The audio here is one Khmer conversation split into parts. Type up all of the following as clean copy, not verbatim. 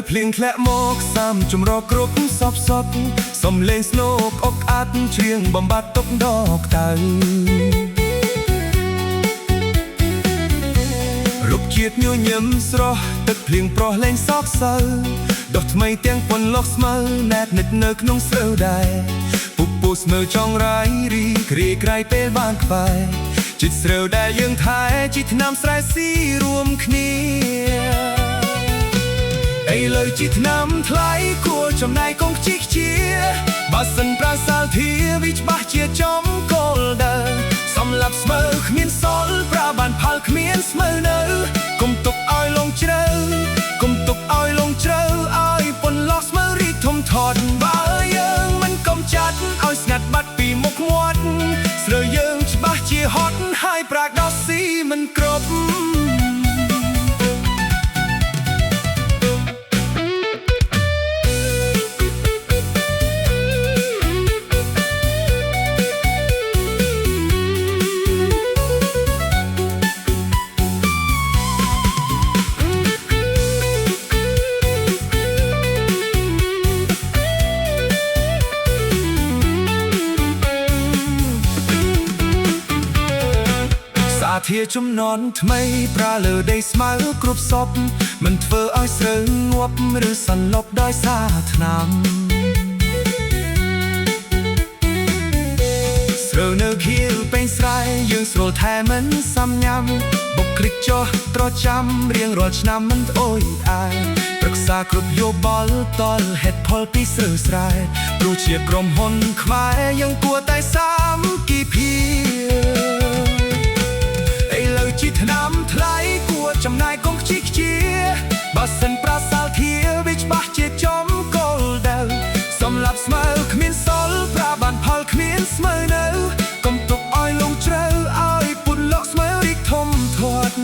ភ្លៀងធ្លាក់មកសាំចម្រោកគ្រប់សពសត់សំលេងស្នូកអុកអាត់ច្រៀងបំបត្តិទុកដកតៅរុកជាតិញញឹមស្រស់ទឹកភ្លៀងប្រោះលែងសោកសៅដុះថ្មីទាំងពន្លកស្មៅណែតនិតនៅក្នុងស្រូវដែរពុះពោះស្មើចង់រាយរីគ្រាក្រៃពេលបានក្បែរចិត្តស្រូវដែលយើងថែជីថ្នាំស្រែស៊ីរួមគ្នាឥឡូវជីថ្នាំថ្លៃគួរចំណាយកងខ្ជិះជាបើសិនប្រាសាលធាវិច្បាស់ជាចំគោលដៅសម្រាប់ស្មើគ្មានសល់ប្រាបានផលគ្មានស្មើនៅគុំទុកឲ្យលងជ្រៅគុំទុកឲ្យលងជ្រៅឲ្យពន្លកស្មើរីកធំធាត់បើយើងមិនកុំចាត់ឲ្យស្ងាត់បាត់ពីមុខមាត់ស្រូវយើងច្បាស់ជាហត់ហើយប្រាកដដល់ស៊ីមិនគ្រប់ធាជំនន់ថ្មីប្រាលើដីស្មៅគ្រប់សពមិនធ្វើឲ្យស្រូវងាប់ឬសន្លប់ដោយសារថ្នាំស្រូវនៅខៀវពេញស្រែយើងស្រួលថែមិនសាំញ៉ាំបុកគ្រិចចោះត្រចាំរៀងរាល់ឆ្នាំមិនអូយអាយប្រឹក្សាគ្រប់យោបល់តលហេតុផលពីស្រូវស្រែព្រោះជាក្រុមហ៊ុនខ្មែរយើងគួរតែសាមគ្គីភាពជីថ្នាំថ្លៃគួរចំណាយកងខ្ជិះខ្ជាបើសិនប្រាសាលធាវិច្បាស់ជាចំគោលដៅសម្រាប់ស្មើគ្មានសល់ប្រាបានផលគ្មានស្មើនៅកុំទុកឲ្យលងជ្រៅឲ្យពុនលក់ស្មើរីកធំធាត់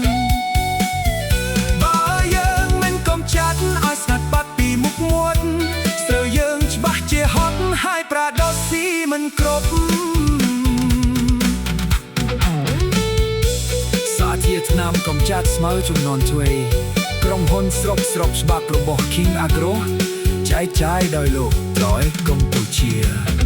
បើយើងមិនកុំចាត់ឲ្យស្ងាត់បាត់ពីមុខមាត់ស្រូវយើងច្បាស់ជាហត់ហើយប្រាដោះស៊ីមិនគ្រប់ជាថ្នាំកំចាត់ស្មៅជំនាន់ឆ្វេងក្រុមហ៊ុនស្រុកច្បាប់របស់ King Agro ចែកចាយដោយលោកត្រយកម្ពុជា